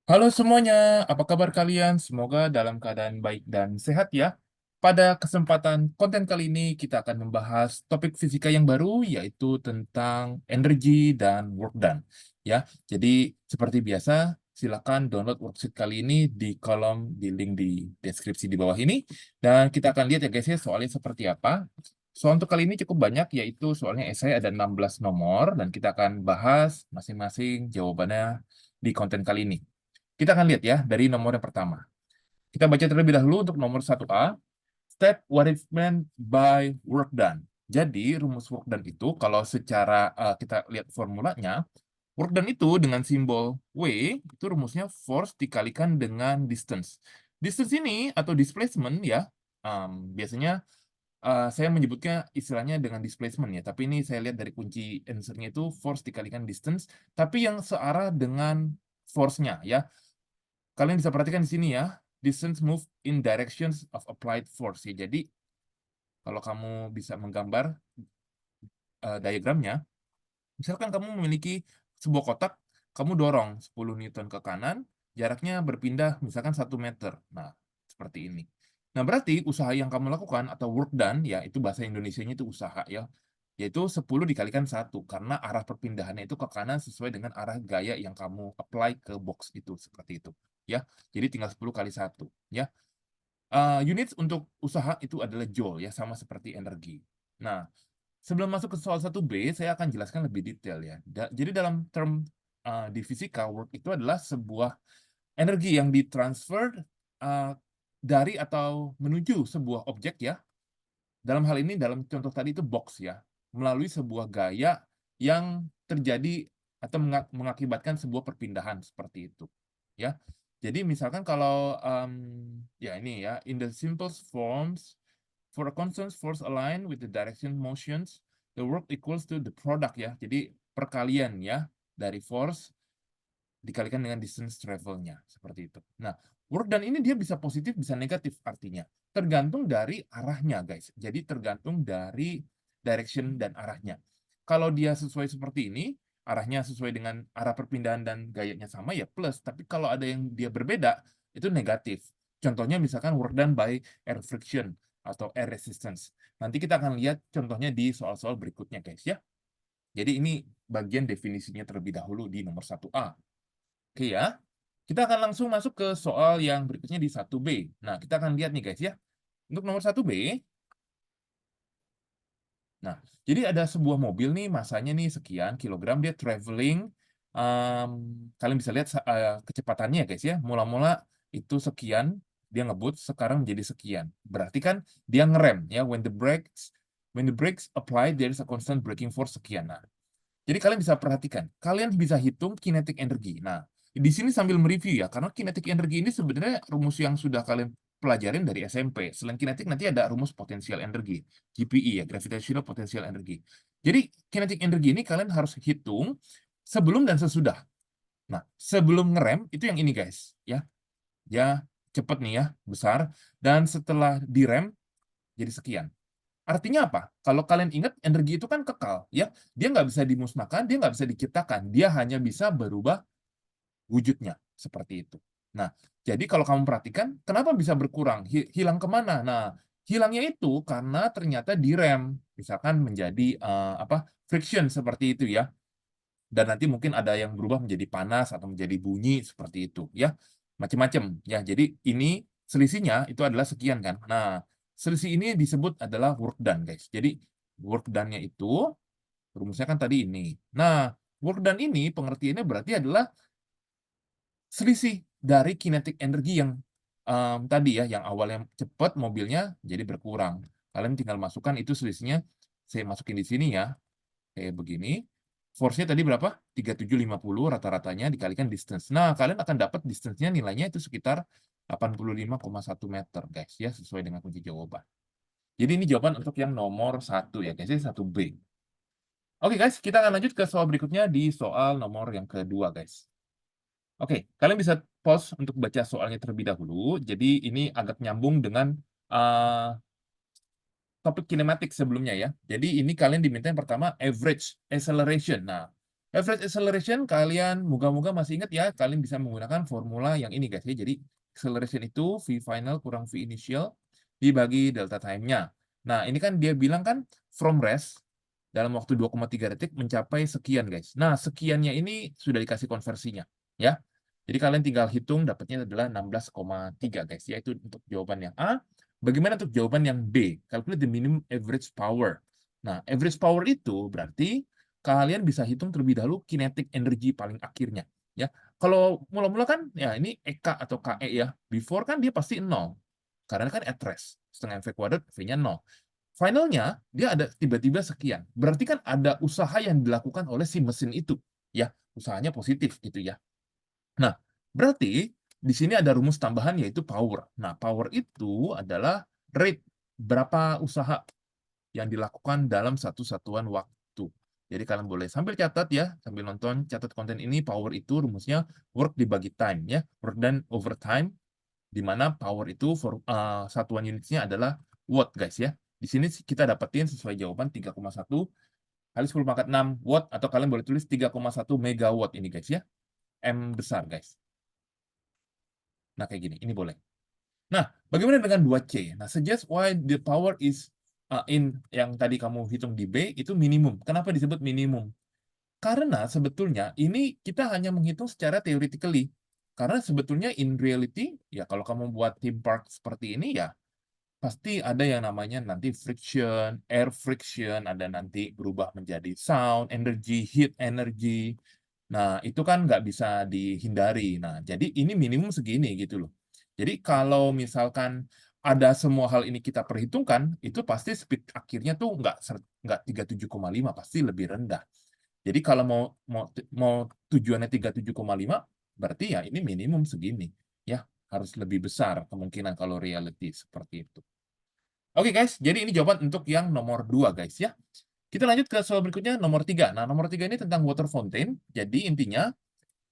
Halo semuanya, apa kabar kalian? Semoga dalam keadaan baik dan sehat ya. Pada kesempatan konten kali ini kita akan membahas topik fisika yang baru yaitu tentang energi dan work done. Ya, jadi seperti biasa silakan download worksheet kali ini di kolom di link di deskripsi di bawah ini dan kita akan lihat ya guys ya soalnya seperti apa. Soal untuk kali ini cukup banyak yaitu soalnya esai ada 16 nomor dan kita akan bahas masing-masing jawabannya di konten kali ini. Kita akan lihat ya dari nomor yang pertama. Kita baca terlebih dahulu untuk nomor 1A. State what is meant by work done. Jadi rumus work done itu kalau secara kita lihat formulanya, work done itu dengan simbol W itu rumusnya force dikalikan dengan distance. Distance ini atau displacement ya, biasanya saya menyebutnya istilahnya dengan displacement ya, tapi ini saya lihat dari kunci answer-nya itu force dikalikan distance, tapi yang searah dengan force-nya ya. Kalian bisa perhatikan di sini ya, distance move in directions of applied force ya. Jadi kalau kamu bisa menggambar diagramnya, misalkan kamu memiliki sebuah kotak, kamu dorong 10 Newton ke kanan, jaraknya berpindah misalkan 1 meter. Nah, seperti ini. Nah, berarti usaha yang kamu lakukan atau work done, ya itu bahasa Indonesianya itu usaha ya, yaitu 10 dikalikan 1, karena arah perpindahannya itu ke kanan sesuai dengan arah gaya yang kamu apply ke box itu, seperti itu. Ya, jadi tinggal 10 kali 1. Ya. Units untuk usaha itu adalah joule, ya sama seperti energi. Nah, sebelum masuk ke soal 1B, saya akan jelaskan lebih detail ya. Jadi dalam term di fisika, work itu adalah sebuah energi yang ditransfer dari atau menuju sebuah objek ya. Dalam hal ini, dalam contoh tadi itu box ya, melalui sebuah gaya yang terjadi atau mengakibatkan sebuah perpindahan seperti itu. Ya, jadi misalkan kalau ya ini ya, in the simplest forms, for a constant force aligned with the direction motions, the work equals to the product ya. Jadi perkalian ya dari force dikalikan dengan distance travel-nya, seperti itu. Nah, work done ini dia bisa positif, bisa negatif artinya. Tergantung dari arahnya, guys. Jadi tergantung dari direction dan arahnya. Kalau dia sesuai seperti ini, arahnya sesuai dengan arah perpindahan dan gayanya sama, ya plus. Tapi kalau ada yang dia berbeda, itu negatif. Contohnya misalkan work done by air friction atau air resistance. Nanti kita akan lihat contohnya di soal-soal berikutnya, guys ya. Jadi ini bagian definisinya terlebih dahulu di nomor 1A. Oke ya, kita akan langsung masuk ke soal yang berikutnya di 1B. Nah, kita akan lihat nih guys ya. Untuk nomor 1B, nah, jadi ada sebuah mobil nih, masanya nih sekian kilogram, dia traveling, kalian bisa lihat kecepatannya guys ya. Mula-mula itu sekian, dia ngebut, sekarang menjadi sekian. Berarti kan dia ngerem ya, when the brakes apply, there is a constant braking force sekian. Nah, jadi kalian bisa perhatikan, kalian bisa hitung kinetic energi. Nah, di sini sambil mereview ya, karena kinetic energi ini sebenarnya rumus yang sudah kalian pelajarin dari SMP. Selain kinetik nanti ada rumus potensial energi, GPE ya, gravitational potential energy. Jadi kinetic energi ini kalian harus hitung sebelum dan sesudah. Nah, sebelum ngerem itu yang ini guys, ya. Ya, cepet nih ya, besar, dan setelah direm jadi sekian. Artinya apa? Kalau kalian ingat, energi itu kan kekal, ya. Dia nggak bisa dimusnahkan, dia nggak bisa diciptakan. Dia hanya bisa berubah wujudnya, seperti itu. Nah, jadi kalau kamu perhatikan, kenapa bisa berkurang? Hilang kemana? Nah, hilangnya itu karena ternyata direm, misalkan menjadi friction seperti itu ya. Dan nanti mungkin ada yang berubah menjadi panas atau menjadi bunyi seperti itu ya. Macam-macam ya. Jadi ini selisihnya itu adalah sekian kan. Nah, selisih ini disebut adalah work done guys. Jadi work done-nya itu rumusnya kan tadi ini. Nah, work done ini pengertiannya berarti adalah selisih dari kinetic energi yang tadi ya, yang awalnya cepat mobilnya jadi berkurang. Kalian tinggal masukkan itu selisihnya, saya masukin di sini ya, kayak begini. Force-nya tadi berapa? 3750 rata-ratanya dikalikan distance. Nah, kalian akan dapat distance-nya nilainya itu sekitar 85,1 meter, guys, ya, sesuai dengan kunci jawaban. Jadi ini jawaban untuk yang nomor 1 ya, guys, 1B. Oke, guys, kita akan lanjut ke soal berikutnya di soal nomor yang kedua, guys. Oke, kalian bisa pause untuk baca soalnya terlebih dahulu. Jadi ini agak nyambung dengan uh, topik kinematik sebelumnya ya. Jadi ini kalian diminta yang pertama average acceleration. Nah, Average acceleration kalian moga-moga masih ingat ya, kalian bisa menggunakan formula yang ini guys ya. Jadi acceleration itu V final kurang V initial dibagi delta time-nya. Nah, ini kan dia bilang kan from rest dalam waktu 2,3 detik mencapai sekian guys. Nah, sekiannya ini sudah dikasih konversinya ya. Jadi kalian tinggal hitung dapatnya adalah 16,3 guys ya. Itu untuk jawaban yang A. Bagaimana untuk jawaban yang B? Calculate the minimum average power. Nah, average power itu berarti kalian bisa hitung terlebih dahulu kinetic energy paling akhirnya ya. Kalau mula-mula kan ya ini EK atau KE ya. Before kan dia pasti 0. Karena kan at rest. Setengah MV kuadrat V-nya 0. Finalnya dia ada tiba-tiba sekian. Berarti kan ada usaha yang dilakukan oleh si mesin itu ya. Usahanya positif gitu ya. Nah, berarti di sini ada rumus tambahan yaitu power. Nah, power itu adalah rate berapa usaha yang dilakukan dalam satu satuan waktu. Jadi kalian boleh sambil catat ya, sambil nonton, catat konten ini, power itu rumusnya work dibagi time ya, work done over time, di mana power itu satuan unitnya adalah watt guys ya. Di sini kita dapetin sesuai jawaban 3,1 kali 10 pangkat 6 watt, atau kalian boleh tulis 3,1 megawatt ini guys ya. M besar guys. Nah kayak gini, ini boleh. Nah, bagaimana dengan 2C? Nah, suggest why the power is in yang tadi kamu hitung di B itu minimum. Kenapa disebut minimum? Karena sebetulnya ini kita hanya menghitung secara theoretically. Karena sebetulnya in reality, ya kalau kamu buat theme park seperti ini ya, pasti ada yang namanya nanti friction, air friction, ada nanti berubah menjadi sound energy, heat energy. Nah, itu kan nggak bisa dihindari. Nah, jadi ini minimum segini gitu loh. Jadi kalau misalkan ada semua hal ini kita perhitungkan, itu pasti speed akhirnya tuh nggak 37,5, pasti lebih rendah. Jadi kalau mau tujuannya 37,5, berarti ya ini minimum segini. Ya, harus lebih besar kemungkinan kalau reality seperti itu. Oke guys, jadi ini jawaban untuk yang nomor 2 guys ya. Kita lanjut ke soal berikutnya, nomor 3. Nah, nomor 3 ini tentang water fountain. Jadi intinya,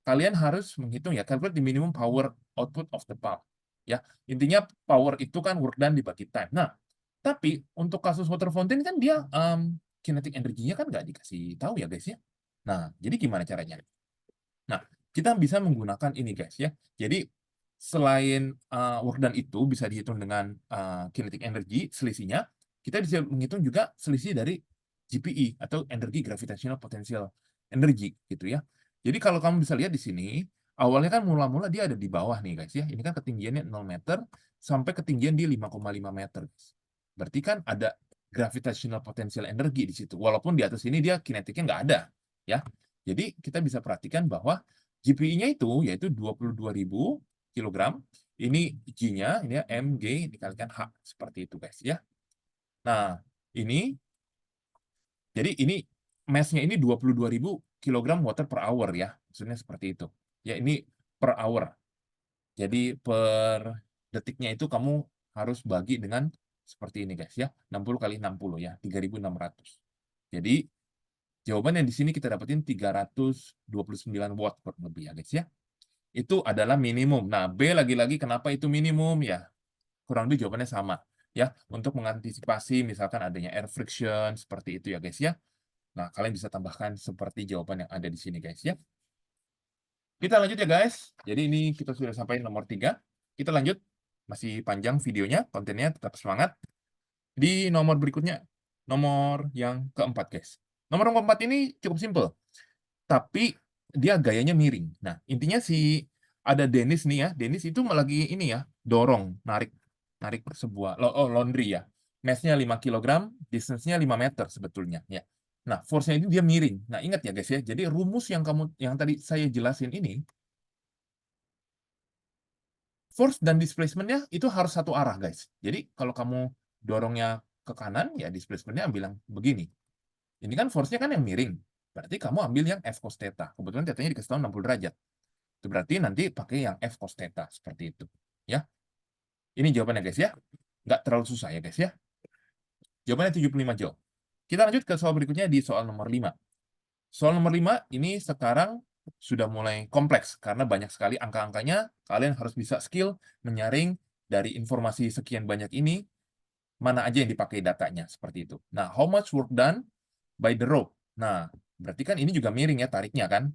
kalian harus menghitung ya, calculate the minimum power output of the pump. Ya, intinya power itu kan work done dibagi time. Nah, tapi untuk kasus water fountain kan dia kinetic energinya kan nggak dikasih tahu ya guys ya. Nah, jadi gimana caranya? Nah, kita bisa menggunakan ini guys ya. Jadi selain work done itu bisa dihitung dengan kinetic energy selisihnya, kita bisa menghitung juga selisih dari GPE atau energi gravitational potential energy gitu ya. Jadi kalau kamu bisa lihat di sini, awalnya kan mula-mula dia ada di bawah nih guys ya. Ini kan ketinggiannya 0 meter sampai ketinggian di 5,5 meter guys. Berarti kan ada gravitational potential energy di situ. Walaupun di atas ini dia kinetiknya nggak ada ya. Jadi kita bisa perhatikan bahwa GPI-nya itu yaitu 22.000 kilogram. Ini G-nya, ini ya, mg dikalikan H. Seperti itu guys ya. Nah, jadi ini mass-nya ini 22.000 kilogram water per hour ya. Maksudnya seperti itu. Ya, ini per hour. Jadi per detiknya itu kamu harus bagi dengan seperti ini guys ya. 60 kali 60 ya, 3.600. Jadi jawabannya di sini kita dapetin 329 watt kurang lebih ya guys ya. Itu adalah minimum. Nah, B lagi-lagi kenapa itu minimum ya? Kurang lebih jawabannya sama ya. Untuk mengantisipasi misalkan adanya air friction seperti itu ya guys ya. Nah, kalian bisa tambahkan seperti jawaban yang ada di sini guys ya. Kita lanjut ya guys. Jadi ini kita sudah sampai nomor 3. Kita lanjut. Masih panjang videonya, kontennya tetap semangat. Di nomor berikutnya, nomor yang keempat guys. Nomor yang keempat ini cukup simple, tapi dia gayanya miring. Nah, intinya si ada Dennis nih ya. Dennis itu lagi ini ya, dorong, narik narik sebuah laundry ya. Mass-nya 5 kg, distance-nya 5 meter sebetulnya ya. Nah, force-nya ini dia miring. Nah, ingat ya guys ya. Jadi rumus yang tadi saya jelasin ini, force dan displacement-nya itu harus satu arah guys. Jadi kalau kamu dorongnya ke kanan, ya displacement-nya ambil yang begini. Ini kan force-nya kan yang miring. Berarti kamu ambil yang F cos theta. Kebetulan tetanya dikasih tahu 60 derajat. Itu berarti nanti pakai yang F cos theta seperti itu. Ya. Ini jawabannya guys ya. Nggak terlalu susah ya guys ya. Jawabannya 75 joule. Kita lanjut ke soal berikutnya di soal nomor 5. Soal nomor 5 ini sekarang sudah mulai kompleks karena banyak sekali angka-angkanya. Kalian harus bisa skill menyaring dari informasi sekian banyak ini mana aja yang dipakai datanya seperti itu. Nah, how much work done by the rope. Nah, Berarti kan ini juga miring ya tariknya kan.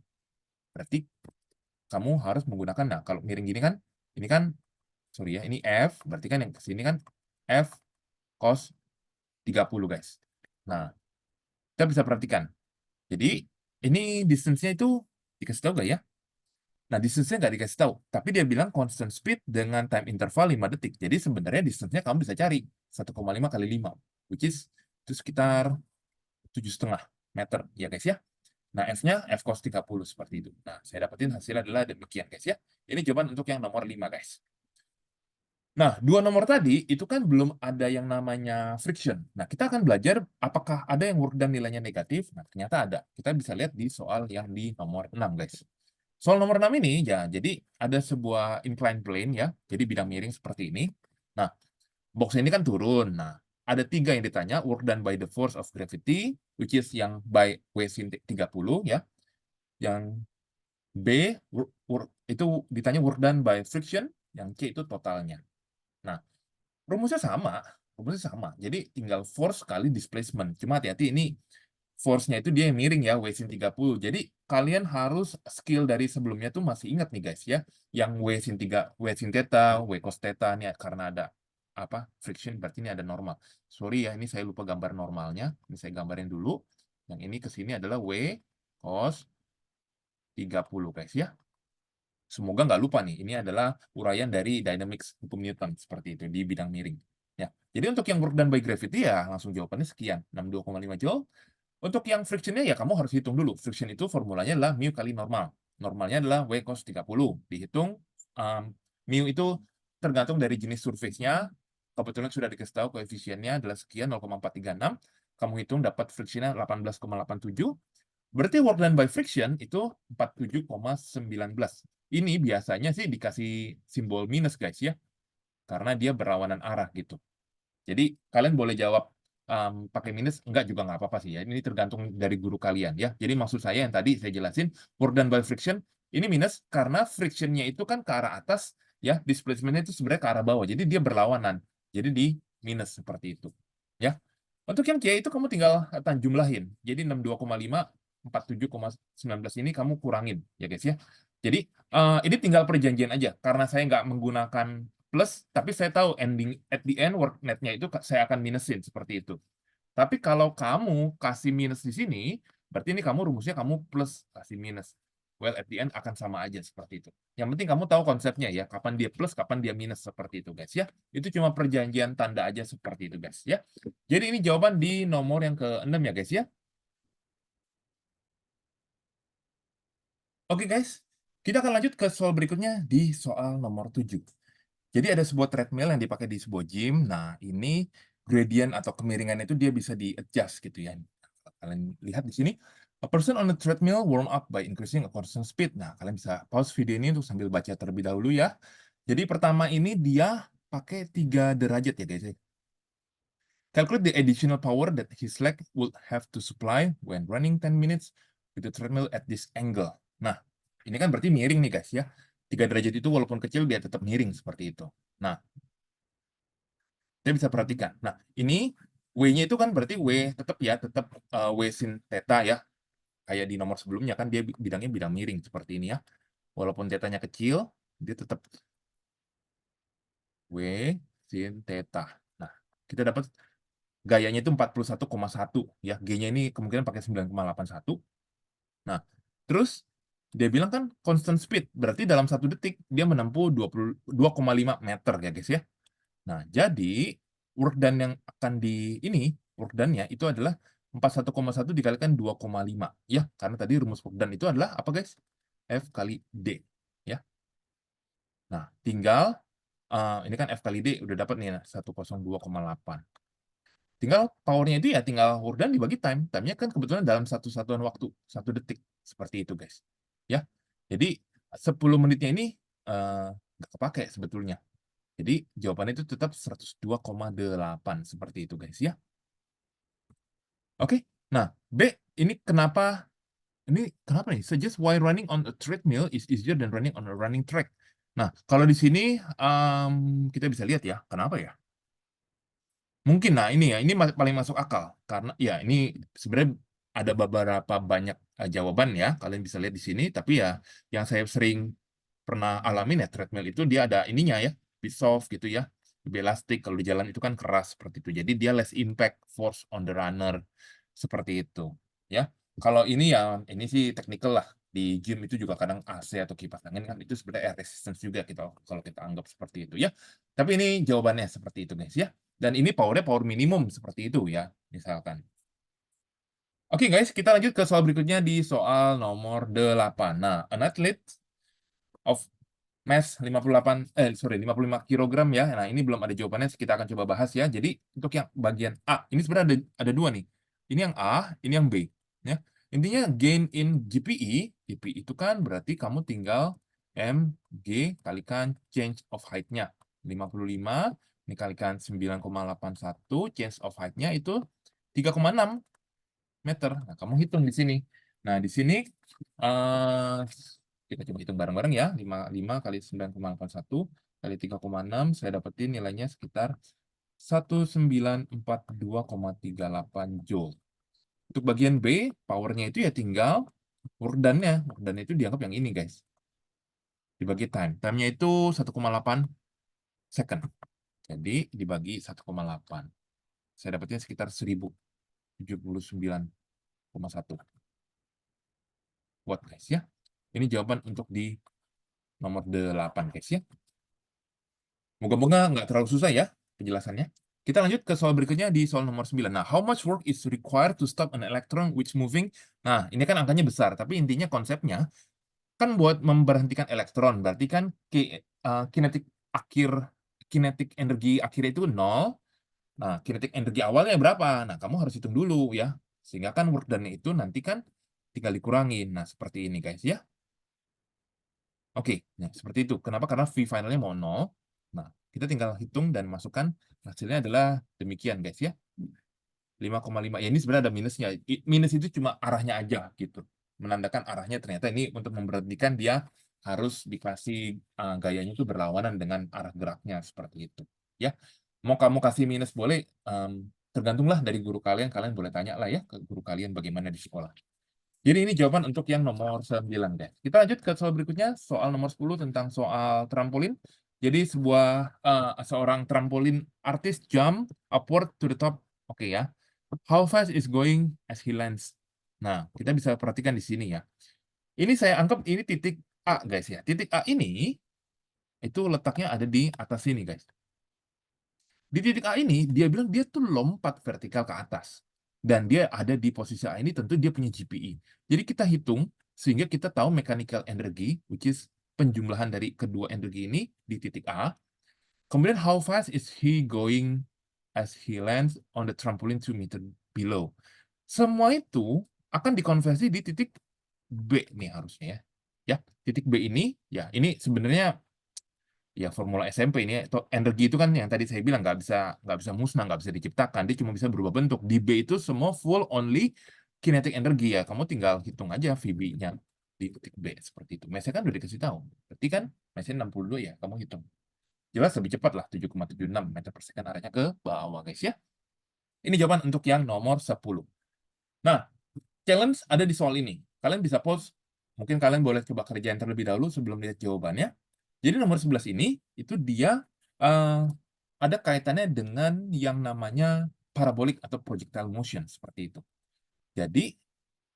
Berarti kamu harus menggunakan, nah kalau miring gini kan, ini kan, sorry ya, ini F, berarti kan yang kesini kan F cos 30 guys. Nah, kita bisa perhatikan. Jadi, ini distance-nya itu dikasih tahu nggak ya? Nah, distance-nya nggak dikasih tahu, tapi dia bilang constant speed dengan time interval 5 detik. Jadi sebenarnya distance-nya kamu bisa cari 1,5 kali 5, which is itu sekitar 7,5 meter, ya guys ya. Nah, F-nya F cos 30 seperti itu. Nah, saya dapetin hasilnya adalah demikian guys ya. Ini jawaban untuk yang nomor 5 guys. Nah, dua nomor tadi itu kan belum ada yang namanya friction. Nah, kita akan belajar apakah ada yang work done nilainya negatif. Nah, ternyata ada. Kita bisa lihat di soal yang di nomor 6 guys. Soal nomor 6 ini, ya, jadi ada sebuah inclined plane ya, jadi bidang miring seperti ini. Nah, box ini kan turun. Nah, ada 3 yang ditanya, work done by the force of gravity, which is yang by W sin 30 ya. Yang B, itu ditanya work done by friction, yang C itu totalnya. Nah, rumusnya sama, Jadi tinggal force kali displacement. Cuma hati-hati ini force-nya itu dia yang miring ya, W sin 30. Jadi kalian harus skill dari sebelumnya tuh masih ingat nih guys ya. Yang W sin theta, W cos theta nih karena ada apa? Friction berarti ini ada normal. Sorry ya, ini saya lupa gambar normalnya. Ini saya gambarin dulu. Yang ini ke sini adalah W cos 30 guys ya. Semoga nggak lupa nih, ini adalah uraian dari dynamics hukum Newton seperti itu di bidang miring. Ya, jadi untuk yang work done by gravity ya langsung jawabannya sekian, 62,5 joule. Untuk yang frictionnya ya kamu harus hitung dulu. Friction itu formulanya adalah mu kali normal. Normalnya adalah W cos 30. Dihitung mu itu tergantung dari jenis surface-nya. Kebetulan sudah dikasih tahu koefisiennya adalah sekian 0,436. Kamu hitung dapat frictionnya 18,87. Berarti work done by friction itu 47,19. Ini biasanya sih dikasih simbol minus guys ya, karena dia berlawanan arah gitu. Jadi kalian boleh jawab pakai minus, enggak juga nggak apa-apa sih ya. Ini tergantung dari guru kalian ya. Jadi maksud saya yang tadi saya jelasin, work done by friction, ini minus karena frictionnya itu kan ke arah atas, ya, displacement-nya itu sebenarnya ke arah bawah. Jadi dia berlawanan. Jadi di minus seperti itu. Ya. Untuk yang C itu kamu tinggal jumlahin. Jadi 62,5, 47,19 ini kamu kurangin ya guys ya. Jadi ini tinggal perjanjian aja. Karena saya nggak menggunakan plus, tapi saya tahu ending at the end work net-nya itu saya akan minusin seperti itu. Tapi kalau kamu kasih minus di sini, berarti ini kamu rumusnya kamu plus kasih minus. Well, at the end akan sama aja seperti itu. Yang penting kamu tahu konsepnya ya, kapan dia plus, kapan dia minus seperti itu guys ya. Itu cuma perjanjian tanda aja seperti itu guys ya. Jadi ini jawaban di nomor yang ke-6 ya guys ya. Oke guys, kita akan lanjut ke soal berikutnya di soal nomor 7. Jadi ada sebuah treadmill yang dipakai di sebuah gym. Nah, ini gradient atau kemiringan itu dia bisa di-adjust gitu ya. Kalian lihat di sini, a person on a treadmill warm up by increasing a constant speed. Nah, kalian bisa pause video ini untuk sambil baca terlebih dahulu ya. Jadi pertama ini dia pakai 3 derajat ya guys ya. Calculate the additional power that his leg would have to supply when running 10 minutes with the treadmill at this angle. Nah, ini kan berarti miring nih guys ya. 3 derajat itu walaupun kecil dia tetap miring seperti itu. Nah, kita bisa perhatikan. Nah, ini W-nya itu kan berarti W tetap ya, tetap W sin theta ya. Kayak di nomor sebelumnya kan dia bidangnya bidang miring seperti ini ya. Walaupun tetanya kecil, dia tetap W sin theta. Nah, kita dapat gayanya itu 41,1 ya. G-nya ini kemungkinan pakai 9,81. Nah, terus dia bilang kan constant speed, berarti dalam 1 detik dia menempuh 22,5 meter ya guys ya. Nah, jadi work done yang akan work done-nya itu adalah 41,1 dikalikan 2,5 ya, karena tadi rumus work done itu adalah apa guys? F kali D ya. Nah, tinggal ini kan F kali D udah dapat nih 102,8. Tinggal powernya itu ya tinggal work done dibagi time. Time-nya kan kebetulan dalam satu satuan waktu, 1 detik. Seperti itu, guys. Ya. Jadi 10 menitnya ini nggak kepake sebetulnya. Jadi jawabannya itu tetap 102,8 seperti itu, guys ya. Oke. Nah, B ini kenapa nih? Suggest why running on a treadmill is easier than running on a running track. Nah, kalau di sini kita bisa lihat ya, kenapa ya? Mungkin, nah ini ya, ini paling masuk akal. Karena ya ini sebenarnya ada beberapa banyak jawaban ya, kalian bisa lihat di sini, tapi ya yang saya sering pernah alamin ya treadmill itu dia ada ininya ya, lebih soft gitu ya, lebih elastik. Kalau di jalan itu kan keras seperti itu. Jadi dia less impact force on the runner seperti itu ya. Kalau ini ya ini sih technical lah. Di gym itu juga kadang AC atau kipas angin kan itu sebenarnya air resistance juga kita kalau kita anggap seperti itu ya. Tapi ini jawabannya seperti itu guys ya. Dan ini powernya power minimum seperti itu ya, misalkan. Oke guys, kita lanjut ke soal berikutnya di soal nomor 8. Nah, an athlete of mass 55 kilogram ya. Nah, ini belum ada jawabannya, kita akan coba bahas ya. Jadi, untuk yang bagian A, ini sebenarnya ada dua nih. Ini yang A, ini yang B. Ya. Intinya gain in GPE, GPE itu kan berarti kamu tinggal MG kalikan change of height-nya. 55 dikalikan 9,81, change of height-nya itu 3,6 meter. Nah, kamu hitung di sini. Nah, di sini kita coba hitung bareng-bareng ya. 55 kali 9,81 kali 3,6 saya dapetin nilainya sekitar 1942,38 joule. Untuk bagian B, powernya itu ya tinggal work done-nya. Work done itu dianggap yang ini, guys. Dibagi time. Time-nya itu 1,8 second. Jadi dibagi 1,8. Saya dapatnya sekitar 1079,1 watt, guys ya. Ini jawaban untuk di nomor 8, guys ya. Moga-moga nggak terlalu susah ya penjelasannya. Kita lanjut ke soal berikutnya di soal nomor 9. Nah, how much work is required to stop an electron which moving? Nah, ini kan angkanya besar, tapi intinya konsepnya kan buat memberhentikan elektron, berarti kan kinetik energi akhirnya itu 0. Nah, kinetik energi awalnya berapa? Nah, kamu harus hitung dulu ya. Sehingga kan work done itu nanti kan tinggal dikurangin. Nah, seperti ini guys ya. Oke, nah seperti itu. Kenapa? Karena V finalnya mau 0. Nah, kita tinggal hitung dan masukkan hasilnya adalah demikian guys ya. 5,5. Ya ini sebenarnya ada minusnya. Minus itu cuma arahnya aja gitu. Menandakan arahnya ternyata ini untuk memberhentikan dia harus dikasih gayanya itu berlawanan dengan arah geraknya seperti itu. Ya, mau kamu kasih minus boleh, tergantunglah dari guru kalian. Kalian boleh tanya lah ya ke guru kalian bagaimana di sekolah. Jadi ini jawaban untuk yang nomor 9, guys. Kita lanjut ke soal berikutnya, soal nomor 10 tentang soal trampolin. Jadi seorang trampolin artis jump upward to the top. Oke ya. How fast is going as he lands? Nah, kita bisa perhatikan di sini ya. Ini saya anggap ini titik A, guys ya. Titik A ini itu letaknya ada di atas sini, guys. Di titik A ini, dia bilang dia tuh lompat vertikal ke atas. Dan dia ada di posisi A ini, tentu dia punya GPE. Jadi kita hitung, sehingga kita tahu mechanical energy, which is penjumlahan dari kedua energi ini di titik A. Kemudian how fast is he going as he lands on the trampoline 2 meter below. Semua itu akan dikonversi di titik B nih harusnya ya. Ya, titik B ini, ya ini sebenarnya ya formula SMP ini ya, energi itu kan yang tadi saya bilang nggak bisa musnah, nggak bisa diciptakan, dia cuma bisa berubah bentuk. Di B itu semua full only kinetic energi ya, kamu tinggal hitung aja VB-nya di titik B seperti itu. Mass-nya kan udah dikasih tahu, berarti kan mass-nya 62 ya, kamu hitung. Jelas lebih cepat lah, 7,76 meter per second arahnya ke bawah guys ya. Ini jawaban untuk yang nomor 10. Nah, challenge ada di soal ini. Kalian bisa pause, mungkin kalian boleh coba kerjain terlebih dahulu sebelum lihat jawabannya. Jadi nomor 11 ini, itu dia ada kaitannya dengan yang namanya parabolic atau projectile motion, seperti itu. Jadi,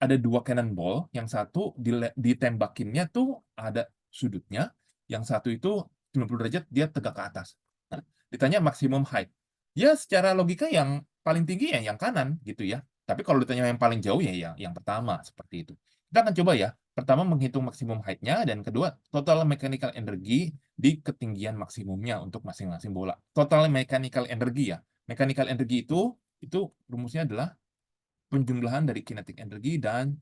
ada dua cannonball, yang satu ditembakinnya tuh ada sudutnya, yang satu itu 90 derajat dia tegak ke atas. Nah, ditanya maksimum height. Ya, secara logika yang paling tinggi ya yang kanan, gitu ya. Tapi kalau ditanya yang paling jauh ya yang pertama, seperti itu. Kita akan coba ya. Pertama menghitung maksimum height-nya, dan kedua total mechanical energy di ketinggian maksimumnya untuk masing-masing bola. Total mechanical energy ya. Mechanical energy itu rumusnya adalah penjumlahan dari kinetic energy dan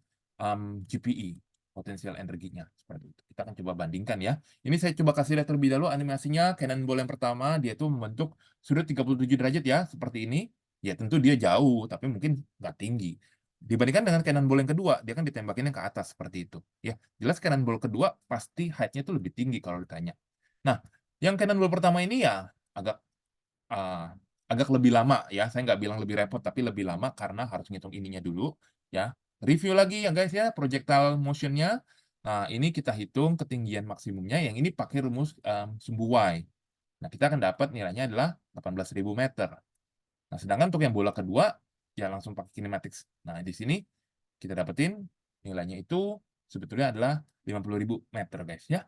GPE, potensial energinya. Seperti itu. Kita akan coba bandingkan ya. Ini saya coba kasih lihat terlebih dahulu animasinya. Cannonball yang pertama, dia tuh membentuk sudut 37 derajat ya, seperti ini. Ya tentu dia jauh, tapi mungkin nggak tinggi. Dibandingkan dengan cannonball yang kedua, dia kan ditembakinnya ke atas, seperti itu. Ya, jelas cannonball kedua pasti height-nya itu lebih tinggi kalau ditanya. Nah, yang cannonball pertama ini ya agak uh, agak lebih lama ya. Saya nggak bilang lebih repot, tapi lebih lama karena harus ngitung ininya dulu ya. review lagi ya guys ya, projectile motion-nya. Nah, ini kita hitung ketinggian maksimumnya, yang ini pakai rumus sumbu Y. Nah, kita akan dapat nilainya adalah 18.000 meter. Nah, sedangkan untuk yang bola kedua, ya langsung pakai kinematics. Nah, di sini kita dapetin nilainya itu sebetulnya adalah 50.000 meter guys ya.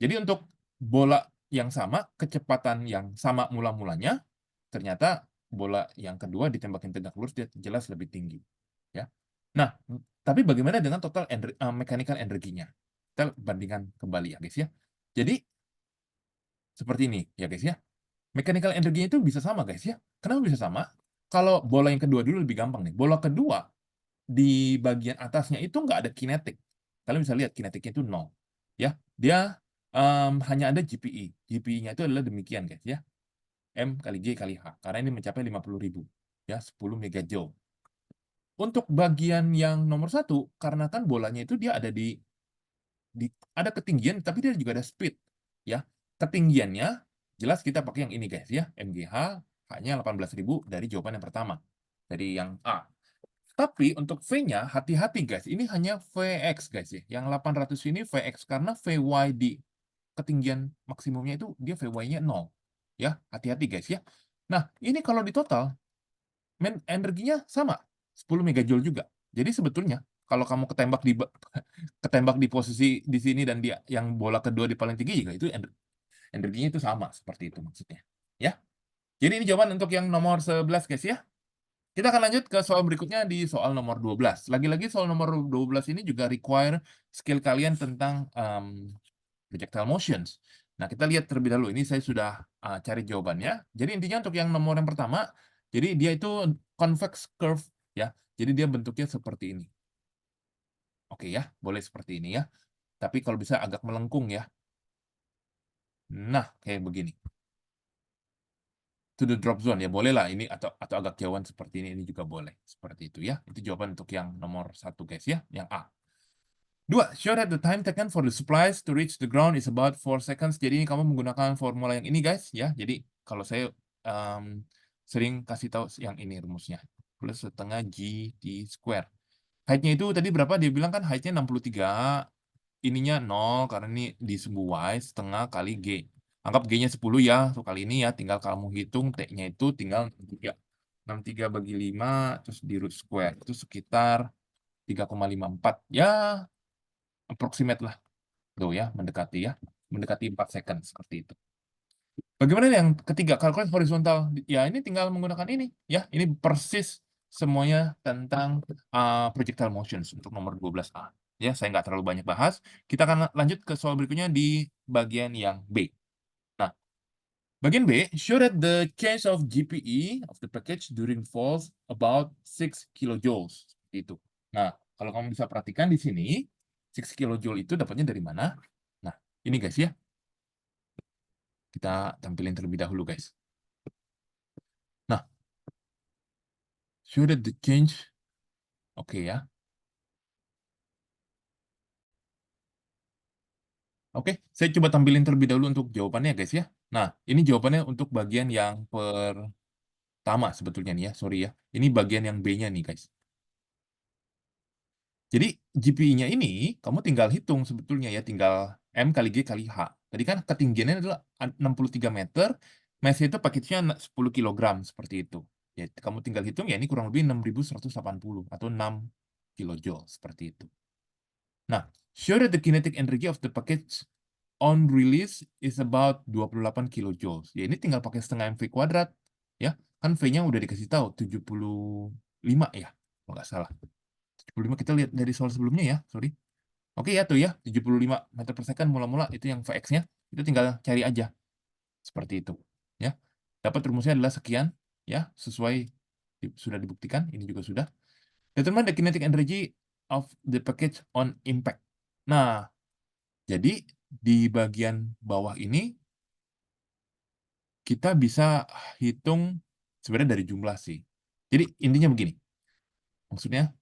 Jadi untuk bola yang sama, kecepatan yang sama mula-mulanya, ternyata bola yang kedua ditembakin tegak lurus dia jelas lebih tinggi. Ya. Nah, tapi bagaimana dengan total mechanical energinya? Kita bandingkan kembali ya guys ya. Jadi seperti ini ya guys ya. Mechanical energinya itu bisa sama guys ya. Kenapa bisa sama? Kalau bola yang kedua dulu lebih gampang nih. Bola kedua di bagian atasnya itu nggak ada kinetik. Kalian bisa lihat kinetiknya itu nol. Ya, dia hanya ada GPE. GPE-nya itu adalah demikian guys ya. M kali G kali H. Karena ini mencapai 50.000. Ya, 10 megajoule. Untuk bagian yang nomor satu, karena kan bolanya itu dia ada ada ketinggian, tapi dia juga ada speed. Ya, ketinggiannya jelas kita pakai yang ini guys ya, MGH hanya 18.000 dari jawaban yang pertama, dari yang A. Tapi untuk V-nya hati-hati guys, ini hanya Vx guys ya. Yang 800 ini Vx karena Vy di ketinggian maksimumnya itu dia Vy-nya 0. Ya, hati-hati guys ya. Nah, ini kalau di total energinya sama, 10 megajoule juga. Jadi sebetulnya kalau kamu ketembak di posisi di sini dan dia yang bola kedua di paling tinggi juga itu energinya itu sama seperti itu maksudnya. Ya. Jadi ini jawaban untuk yang nomor 11 guys ya. Kita akan lanjut ke soal berikutnya di soal nomor 12. Lagi-lagi soal nomor 12 ini juga require skill kalian tentang projectile motions. Nah, kita lihat terlebih dahulu. Ini saya sudah cari jawabannya. Jadi intinya untuk yang nomor yang pertama, jadi dia itu convex curve ya. Jadi dia bentuknya seperti ini. Oke ya, boleh seperti ini ya. Tapi kalau bisa agak melengkung ya. Nah, kayak begini. To the drop zone ya boleh lah ini atau agak jauhan seperti ini juga boleh seperti itu ya. Itu jawaban untuk yang nomor satu guys ya, yang A. Dua, show that the time taken for the supplies to reach the ground is about 4 seconds. Jadi ini kamu menggunakan formula yang ini guys ya. Jadi kalau saya sering kasih tahu yang ini rumusnya. Plus setengah G T square. Height-nya itu tadi berapa? Dia bilang kan height-nya 63. Ininya 0 karena ini di sumbu Y setengah kali G. Anggap G-nya 10 ya. So, kali ini ya tinggal kamu hitung T-nya itu tinggal 63. 63 bagi 5 terus di root square. Itu sekitar 3,54. Ya, approximate lah. Tuh ya, mendekati ya. Mendekati 4 second seperti itu. Bagaimana yang ketiga, kalkulasi horizontal? Ya, ini tinggal menggunakan ini ya. Ini persis semuanya tentang projectile motions untuk nomor 12A. Ya, saya nggak terlalu banyak bahas. Kita akan lanjut ke soal berikutnya di bagian yang B. Nah, bagian B, show that the change of GPE of the package during falls about 6 kilojoules. Seperti itu. Nah, kalau kamu bisa perhatikan di sini, 6 kilojoule itu dapatnya dari mana? Nah, ini guys ya. Kita tampilin terlebih dahulu guys. Nah, show that the change. Oke ya. Oke, saya coba tampilin terlebih dahulu untuk jawabannya guys ya. Nah, ini jawabannya untuk bagian yang pertama sebetulnya nih ya, sorry ya. Ini bagian yang B-nya nih guys. Jadi GPI-nya ini kamu tinggal hitung sebetulnya ya, tinggal M kali G kali H. Tadi kan ketinggiannya adalah 63 meter, mass itu paketnya 10 kg seperti itu. Ya, kamu tinggal hitung ya ini kurang lebih 6.180 atau 6 kilojoule seperti itu. Nah, show that the kinetic energy of the package on release is about 28 kilojoules. Ya ini tinggal pakai setengah MV kuadrat. Ya, kan V-nya udah dikasih tahu 75 ya, kalau nggak salah. 75 kita lihat dari soal sebelumnya ya, sorry. Oke ya tuh ya, 75 meter per second mula-mula itu yang Vx-nya. Itu tinggal cari aja. Seperti itu. Ya. Dapat rumusnya adalah sekian. Ya, sesuai sudah dibuktikan. Ini juga sudah. Determine the kinetic energy of the package on impact. Nah, jadi di bagian bawah ini kita bisa hitung sebenarnya dari jumlah sih. Jadi intinya begini. Maksudnya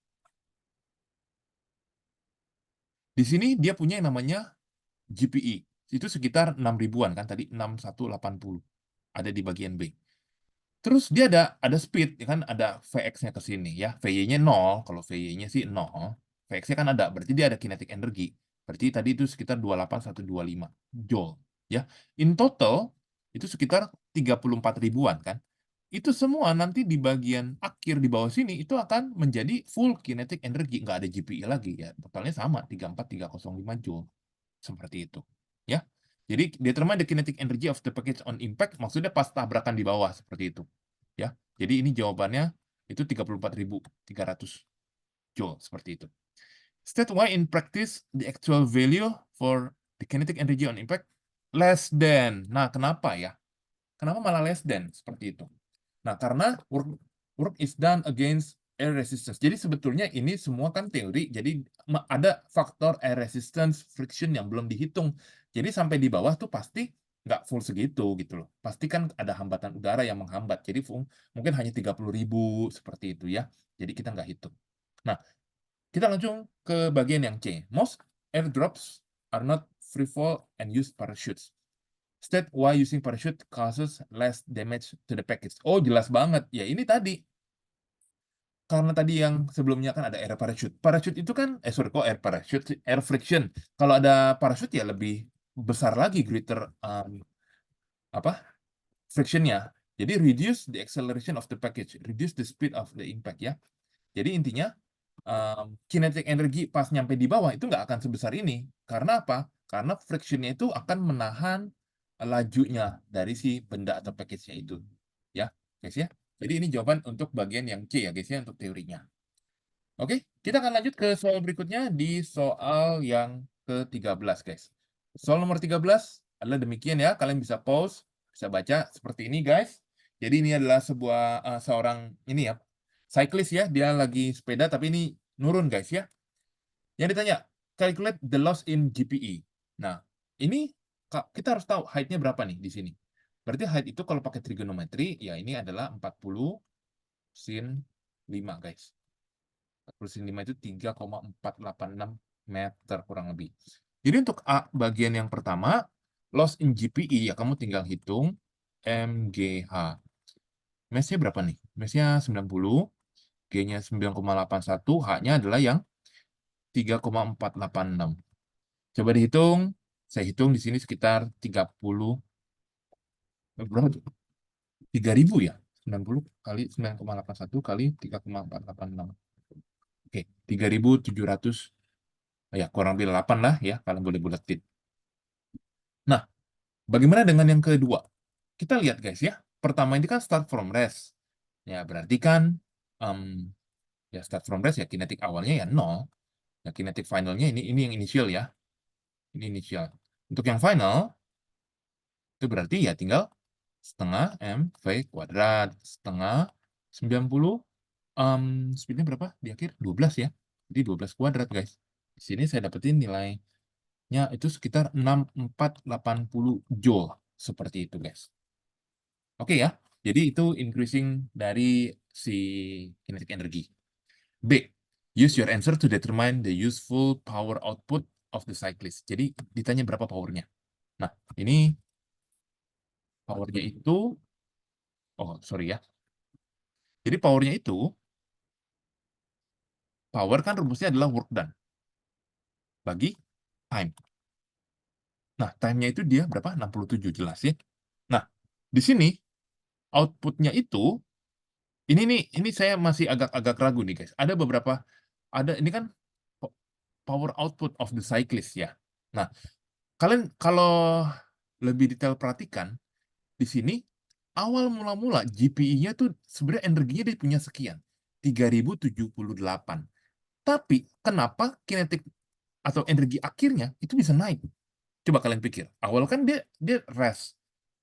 di sini dia punya yang namanya GPE. Itu sekitar 6 ribuan kan tadi 6180. Ada di bagian B. Terus dia ada speed, ya kan ada Vx-nya ke sini ya. Vy-nya 0, kalau Vy-nya sih 0. Vx-nya kan ada, berarti dia ada kinetic energy. Berarti tadi itu sekitar 28.125 Joule ya. In total itu sekitar 34 ribuan kan. Itu semua nanti di bagian akhir di bawah sini itu akan menjadi full kinetic energy, nggak ada GPE lagi ya. Totalnya sama 34.305 Joule. Seperti itu ya. Jadi determine the kinetic energy of the package on impact, maksudnya pas tabrakan di bawah seperti itu. Ya. Jadi ini jawabannya itu 34.300 Joule seperti itu. State why in practice the actual value for the kinetic energy on impact less than. Nah, kenapa ya? Kenapa malah less than seperti itu? Nah, karena work is done against air resistance. Jadi sebetulnya ini semua kan teori, jadi ada faktor air resistance friction yang belum dihitung. Jadi sampai di bawah tuh pasti nggak full segitu gitu loh. Pasti kan ada hambatan udara yang menghambat. Jadi mungkin hanya 30.000 seperti itu ya. Jadi kita nggak hitung. Nah, kita langsung ke bagian yang C. Most airdrops are not free fall and use parachutes. State why using parachute causes less damage to the package. Oh, jelas banget. Ya, ini tadi. Karena tadi yang sebelumnya kan ada air parachute. Parachute itu kan, kok air parachute sih? Air friction. Kalau ada parachute ya lebih besar lagi greater frictionnya. Jadi reduce the acceleration of the package, reduce the speed of the impact ya. Jadi intinya kinetic energy pas nyampe di bawah itu nggak akan sebesar ini. Karena apa? Karena frictionnya itu akan menahan lajunya dari si benda atau package-nya itu. Ya, guys ya. Jadi ini jawaban untuk bagian yang C ya guys ya, untuk teorinya. Oke, kita akan lanjut ke soal berikutnya di soal yang ke-13 guys. Soal nomor 13 adalah demikian ya, kalian bisa pause, bisa baca seperti ini guys. Jadi ini adalah seorang ini ya, cyclist ya, dia lagi sepeda tapi ini nurun guys ya. Yang ditanya, calculate the loss in GPE. Nah, ini kita harus tahu height-nya berapa nih di sini. Berarti height itu kalau pakai trigonometri, ya ini adalah 40 sin 5 guys. 40 sin 5 itu 3,486 meter kurang lebih. Jadi untuk A bagian yang pertama, loss in GPE, ya kamu tinggal hitung MGH. Mass-nya berapa nih? Mass-nya 90, G-nya 9,81, H-nya adalah yang 3,486. Coba dihitung, saya hitung di sini sekitar 30, berapa tuh? 3.000 ya? 90 kali 9,81 kali 3,486. Oke, 3.700, ya kurang lebih 8 lah ya, kalian boleh buletin. Nah, bagaimana dengan yang kedua? Kita lihat guys ya, pertama ini kan start from rest. Ya, berarti kan ya start from rest ya kinetik awalnya ya 0. Ya kinetik finalnya ini yang initial ya. Ini initial. Untuk yang final itu berarti ya tinggal setengah mv kuadrat setengah 90 speednya berapa di akhir 12 ya. Jadi 12 kuadrat guys. Di sini saya dapetin nilainya itu sekitar 6480 joule seperti itu guys. Oke ya. Jadi itu increasing dari si kinetic energy. B. Use your answer to determine the useful power output of the cyclist. Jadi ditanya berapa powernya. Nah, ini powernya itu, oh sorry ya. Jadi powernya itu, power kan rumusnya adalah work done bagi time. Nah, time-nya itu dia berapa? 67 jelas ya. Nah, di sini outputnya itu, ini saya masih agak ragu nih guys. Ada beberapa, ini kan power output of the cyclist ya. Nah, kalian kalau lebih detail perhatikan, di sini awal mula-mula GPI-nya tuh sebenarnya energinya dia punya sekian, 3078. Tapi kenapa kinetik atau energi akhirnya itu bisa naik? Coba kalian pikir. Awal kan dia rest.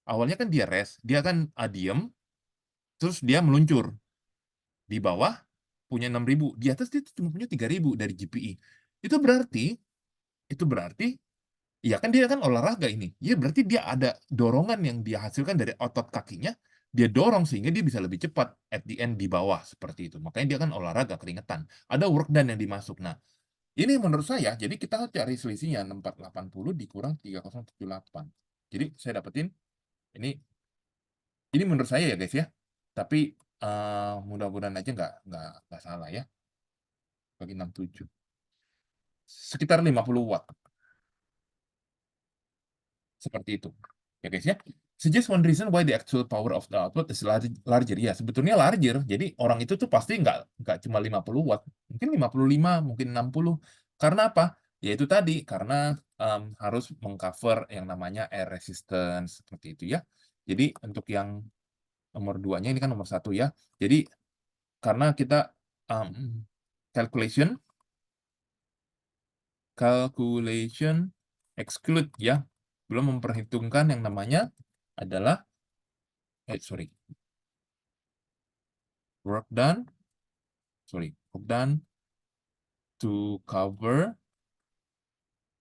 Awalnya kan dia rest, dia kan diem, terus dia meluncur. Di bawah punya 6.000, di atas dia cuma punya 3.000 dari GPI. Itu berarti iya kan dia kan olahraga ini. Ya berarti dia ada dorongan yang dia hasilkan dari otot kakinya, dia dorong sehingga dia bisa lebih cepat at the end di bawah seperti itu. Makanya dia kan olahraga keringetan. Ada work done yang dimasuk. Nah, ini menurut saya, jadi kita cari selisihnya 6480 dikurang 3078. Jadi saya dapetin ini menurut saya ya guys ya. Tapi mudah-mudahan aja nggak salah ya. Bagi 67. Sekitar 50 watt. Seperti itu. Ya guys ya. Suggest one reason why the actual power of the output is larger. Ya, sebetulnya larger. Jadi orang itu tuh pasti nggak cuma 50 watt. Mungkin 55, mungkin 60. Karena apa? Ya itu tadi, karena harus mengcover yang namanya air resistance. Seperti itu ya. Jadi untuk yang nomor 2-nya ini kan nomor 1 ya. Jadi karena kita calculation exclude ya, belum memperhitungkan yang namanya adalah work done to cover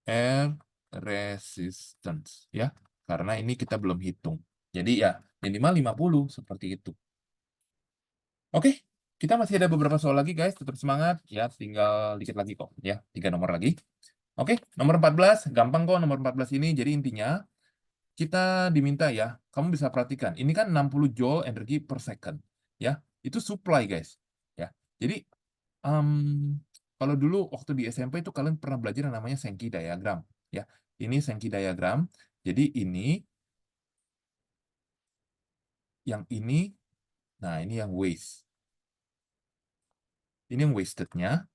air resistance ya, karena ini kita belum hitung. Jadi ya minimal 50 seperti itu. Oke, kita masih ada beberapa soal lagi guys, tetap semangat ya, tinggal dikit lagi kok ya, 3 nomor lagi. Oke, nomor 14 gampang kok nomor 14 ini. Jadi intinya kita diminta ya, kamu bisa perhatikan, ini kan 60 joule energi per second, ya, itu supply guys, ya. Jadi kalau dulu waktu di SMP itu kalian pernah belajar yang namanya Sankey diagram, ya. Ini Sankey diagram. Jadi ini, yang ini, nah ini yang waste. Ini yang wasted-nya.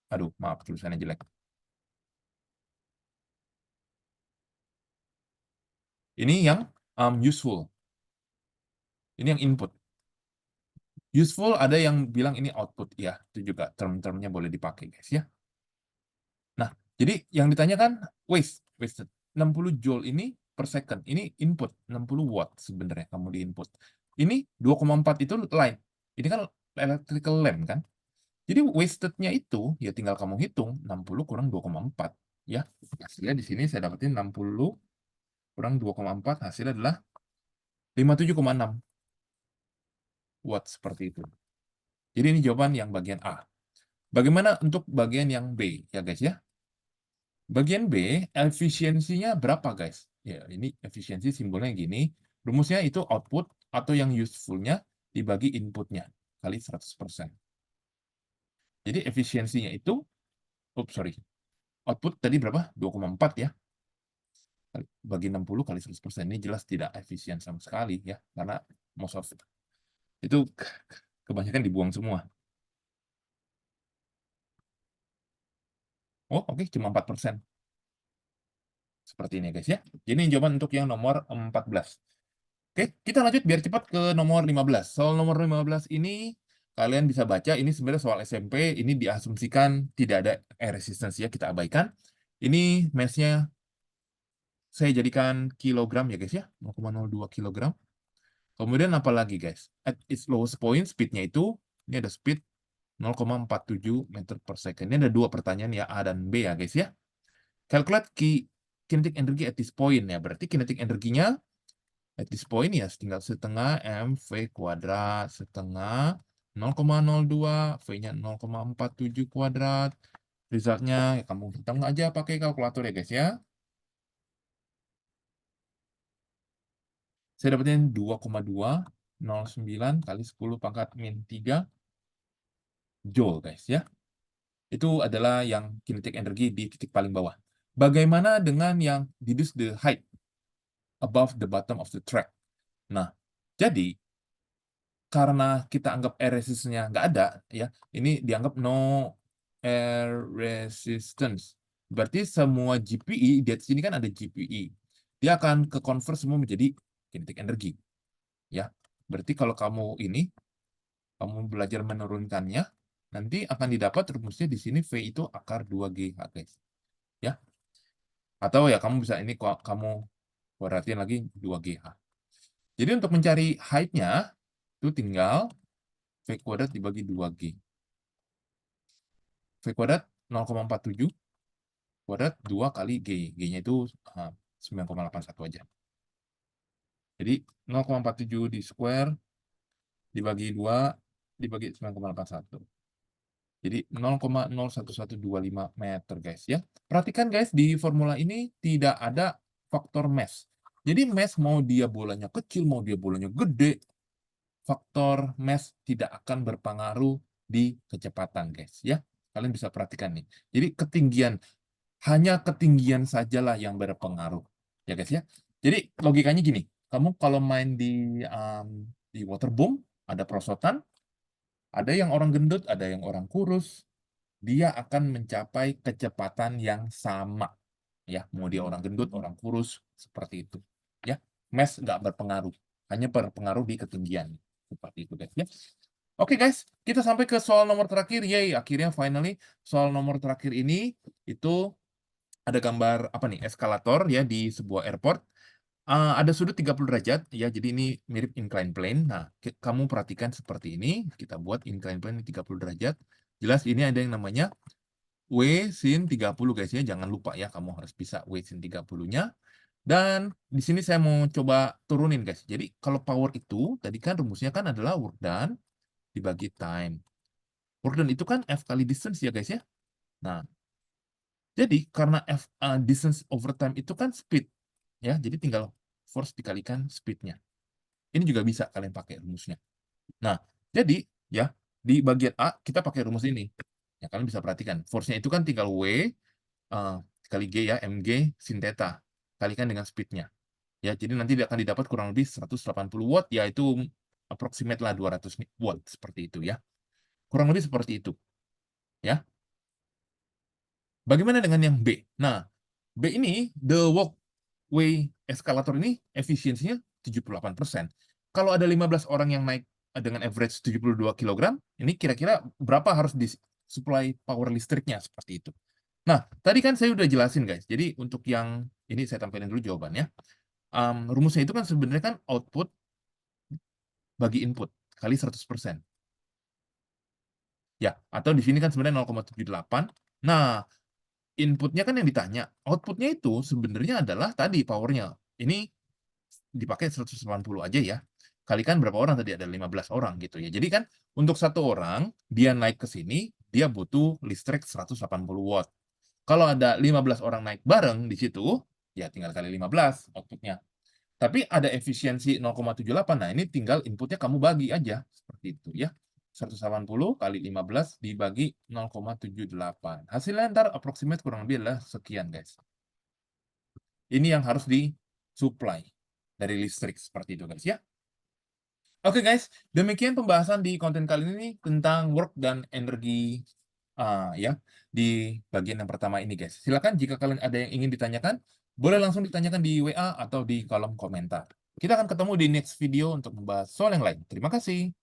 Aduh, maaf tulisannya jelek. Ini yang useful. Ini yang input. Useful ada yang bilang ini output, ya. Itu juga term-termnya boleh dipakai guys ya. Nah, jadi yang ditanyakan wasted 60 joule ini per second. Ini input 60 watt sebenarnya kamu di input. Ini 2,4 itu line. Ini kan electrical lamp kan. Jadi wasted-nya itu ya tinggal kamu hitung 60 kurang 2,4 ya. Hasilnya di sini saya dapetin 60 kurang 2,4 hasilnya adalah 57,6 watt seperti itu. Jadi ini jawaban yang bagian A. Bagaimana untuk bagian yang B ya guys ya? Bagian B, efisiensinya berapa, guys? Ya, ini efisiensi simbolnya gini. Rumusnya itu output atau yang useful-nya dibagi input-nya kali 100%. Jadi efisiensinya itu, output tadi berapa? 2,4 ya. Bagi 60 kali 100%. Ini jelas tidak efisien sama sekali ya, karena most of itu kebanyakan dibuang semua. Oh, oke, cuma 4%. Seperti ini, guys ya. Jadi jawaban untuk yang nomor 14. Oke, kita lanjut biar cepat ke nomor 15. Soal nomor 15 ini kalian bisa baca, ini sebenarnya soal SMP, ini diasumsikan tidak ada air resistance ya, kita abaikan. Ini mass-nya saya jadikan kilogram ya guys ya, 0,02 kilogram. Kemudian apa lagi guys? At its lowest point, speed-nya itu, ini ada speed 0,47 meter per second. Ini ada dua pertanyaan ya, A dan B ya guys ya. Calculate kinetic energy at this point ya, berarti kinetic energinya at this point ya tinggal setengah mv kuadrat setengah 0,02 V-nya 0,47 kuadrat. Resultnya ya kamu hitung aja pakai kalkulator ya guys ya. Saya dapetin 2,209 kali 10 pangkat min 3 joule guys ya. Itu adalah yang kinetic energi di titik paling bawah. Bagaimana dengan yang deduce the height above the bottom of the track? Nah, jadi karena kita anggap air resistance-nya nggak ada, ya, ini dianggap no air resistance. Berarti semua GPE, di sini kan ada GPE. Dia akan ke-convert semua menjadi kinetic energy. Ya, berarti kalau kamu kamu belajar menurunkannya, nanti akan didapat rumusnya di sini V itu akar 2GH, guys. Ya. Atau ya kamu bisa ini kamu perhatiin lagi 2GH. Jadi untuk mencari height-nya, itu tinggal V kuadrat dibagi 2G. V kuadrat 0,47 kuadrat 2 kali G. G-nya itu 9,81 aja. Jadi 0,47 di square dibagi 2 dibagi 9,81. Jadi 0,01125 meter guys ya. Perhatikan guys di formula ini tidak ada faktor mass. Jadi mass mau dia bolanya kecil mau dia bolanya gede, faktor mass tidak akan berpengaruh di kecepatan, guys, ya. Kalian bisa perhatikan nih. Jadi hanya ketinggian sajalah yang berpengaruh, ya guys ya. Jadi logikanya gini, kamu kalau main di waterboom, ada perosotan, ada yang orang gendut, ada yang orang kurus, dia akan mencapai kecepatan yang sama. Ya, mau dia orang gendut, orang kurus, seperti itu. Ya, mass nggak berpengaruh, hanya berpengaruh di ketinggian. Seperti itu, guys. Ya. Oke, guys, kita sampai ke soal nomor terakhir. Yay, akhirnya finally soal nomor terakhir ini itu ada gambar apa nih? Eskalator ya di sebuah airport. Ada sudut 30 derajat ya, jadi ini mirip incline plane. Nah, kamu perhatikan seperti ini, kita buat incline plane 30 derajat. Jelas ini ada yang namanya W sin 30 guys ya, jangan lupa ya, kamu harus bisa W sin 30-nya. Dan di sini saya mau coba turunin guys. Jadi kalau power itu, tadi kan rumusnya kan adalah work done dibagi time. Work done itu kan F kali distance ya guys ya. Nah, jadi karena distance over time itu kan speed. Ya, jadi tinggal force dikalikan speed-nya. Ini juga bisa kalian pakai rumusnya. Nah, jadi ya di bagian A kita pakai rumus ini. Ya, kalian bisa perhatikan. Force-nya itu kan tinggal W kali G ya, mg sin theta. Kalikan dengan speed-nya. Ya, jadi nanti akan didapat kurang lebih 180 watt, yaitu approximate lah 200 watt, seperti itu ya. Kurang lebih seperti itu. Ya. Bagaimana dengan yang B? Nah, B ini, the walkway escalator ini efisiensinya 78%. Kalau ada 15 orang yang naik dengan average 72 kg, ini kira-kira berapa harus disuplai power listriknya seperti itu. Nah, tadi kan saya udah jelasin guys. Jadi untuk yang ini saya tampilin dulu jawabannya. Rumusnya itu kan sebenarnya kan output bagi input kali 100%. Ya, atau di sini kan sebenarnya 0,78. Nah, inputnya kan yang ditanya, outputnya itu sebenarnya adalah tadi powernya. Ini dipakai 180 aja ya. Kalikan berapa orang tadi? Ada 15 orang gitu ya. Jadi kan untuk satu orang, dia naik ke sini, dia butuh listrik 180 watt. Kalau ada 15 orang naik bareng di situ, ya tinggal kali 15 outputnya. Tapi ada efisiensi 0,78. Nah, ini tinggal inputnya kamu bagi aja. Seperti itu ya. 180 kali 15 dibagi 0,78. Hasilnya ntar approximate kurang lebih adalah sekian, guys. Ini yang harus disuplai dari listrik. Seperti itu, guys ya. Oke, guys. Demikian pembahasan di konten kali ini tentang work dan energi ya di bagian yang pertama ini, guys. Silakan jika kalian ada yang ingin ditanyakan, boleh langsung ditanyakan di WA atau di kolom komentar. Kita akan ketemu di next video untuk membahas soal yang lain. Terima kasih.